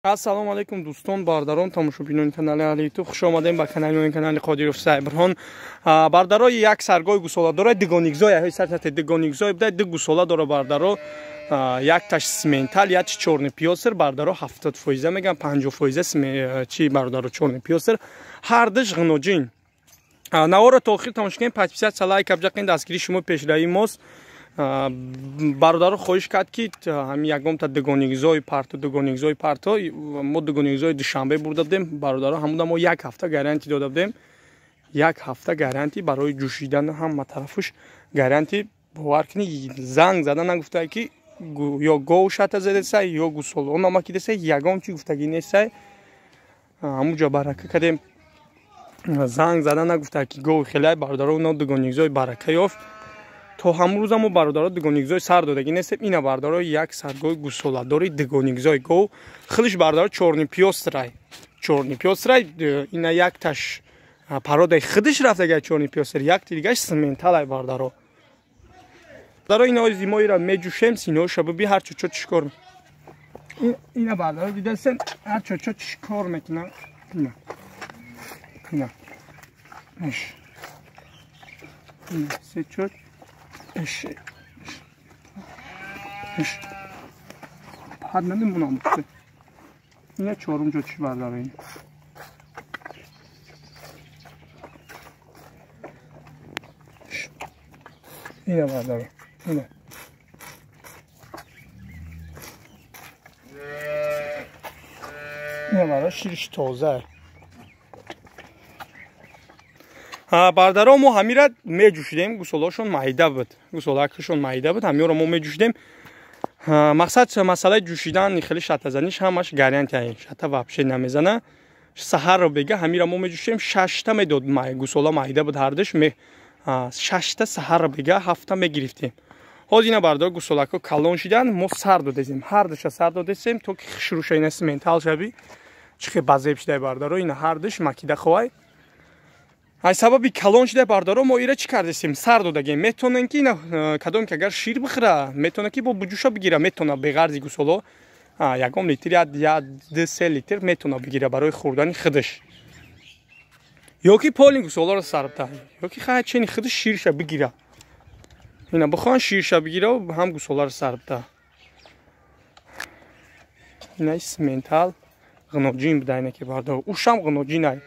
Ассалому алайкум дӯстон, бардарон, тамошобинони канали Аҳли Ютуб, хуш омадем ба канали Қодиров Сайбирҳон. Бардаро як саргоҳи гусола дорад, дигонигзой, сартати дигонигзой буда, ду гусола дора бардаро, як таш симентал, як чорни пиёсер, бардаро 70% мегам, 50% чи бардаро чорни пиёсер, ҳар даш ғиноҷин. Навора то охир тамошо кунем, подписаться, лайк абҷақин, дастгири шумо пешравии мост. Бародаро хоҳиш кард ки ҳамин ягонта дигонигзои парто мо дигонигзои душанбе бурда будем. Бародаро ҳамуда мо як ҳафта гарантӣ дода будем. Як ҳафта гарантӣ барои ҷӯшидан ҳама тарафуш гарантӣ. Бовар кунӣ, занг зада нагуфта ки ё гов шата задесай ё гусол он ама ки десай ягон чи гуфтагӣ несай. ҳамуҷа барака кардем, занг зада нагуфта ки гови хелай. Бародаро уно дигонигзои барака ёфт. То ҳамрӯза мо бародаро дигонигзои сар додагӣ нестем. Ина бародаро як саргоҳи гусоладори дигонигзои гов. Хилиш бародаро чорни пиёсрай. Чорни пиёсрай ина як таш пародаи хидиш рафтага чорни пиёсер, як тигаш сименталай бародаро. Бародаро ина зимоира меҷӯшем, синоша биби ҳар чочо чикор. Ина бародаро дидасен ҳар чочо чикор мекунам. Ина. Се чоч пад намемонам. Ина чорумҷо чӣ бардаро ин. Ина бардаро. Ина. Ина бардаро шириш тоза. Бардаро мо ҳамира меҷӯшидем, гусолашон майда буд. Гусолакашон майда буд, ҳамиёро мо меҷӯшидем. Мақсад масъалаи ҷӯшидан хеле шатазаниш ҳамаш гарантия. Шата вабше намезана. Саҳарро бега ҳамира мо меҷӯшидем. 6та медод гусола майда буд ҳардаш. 6та саҳарро бега 7та мегирифтем. Ҳозир ина бардаро гусолако калон шидан, мо сар додезем. Ҳардаша сар додезем то ки шуруша ина симентал шави. Чихе базеб шидай бардаро ина ҳардаш макида хоҳай. Ай сабаби калон шида бардаро мо ира чӣ кардесем? Сар додагем. Метонен ки ина кадом ки агар шир бихӯра, метона ки бо буҷуша бигира, метона беғарзи гусоло ягон литр я 2-3 литр метона бигира барои хӯрдани хидиш. Ё ки полни гусолоро сар буда, ё ки хай чени хидиш ширша бигира. Ина бихоҳан ширша бигира, ҳам гусоларо сар буда. Ина симентал ғиноҷин буда ина ки бардаро. Ушам ғиноҷинай.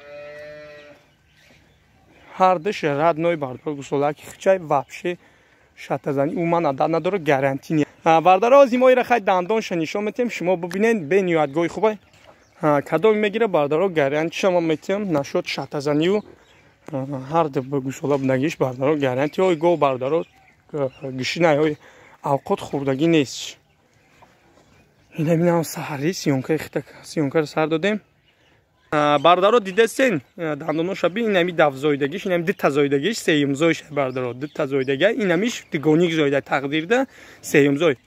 ҳардаш радной бардаро гусолаки хичай вабше шатазани уман ада надоро гарантӣ не. Бардаро зимоира хай дандонша нишон метем, шумо бубинед бе ниёатгоҳи хубай. Кадом мегира бардаро гарантишама метем, нашод шатазанию ҳар гусола будагиш бардаро гарантиҳои гов бардаро гишинаи авқот хӯрдагӣ нест. Ина минам саҳари сиёнкаро сар додем. Бардаро дидесен дандоноша би инами давзоидагиш, инами дитазоидагиш, сеюмзойш бардаро дитазоидага, инамиш дигонигзоида тақдирда сеюмзой.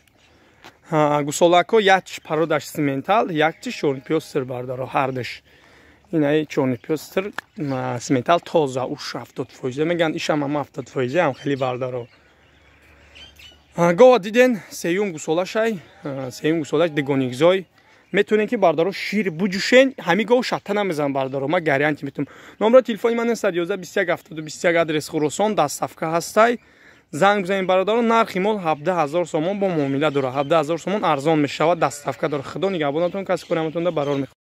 Гусолако якчиш пародаш симентал, якчиш чорни пиёсер бардаро ҳардаш. Инаи чорни пиёсер симентал тоза уш 70% меган, ишам ҳам 70% ҳам хеле бардаро. Гова диден сеюм гусолашай, сеюм гусолаш дигонигзой. Метонен ки бардаро шир буҷӯшен, ҳамин гов шата намезан бардаро, ма гарантӣ метонам. Номеро телефони ман 111 адрес Хуросон, дастафка ҳастай. Занг бизанед бардаро, нархи мол 17000 сомон бо муомила дора. 17000 сомон арзон мешавад, дастафка дора. Худо нигаҳбонатон, каси кори ҳаматонда барор мехоҳад.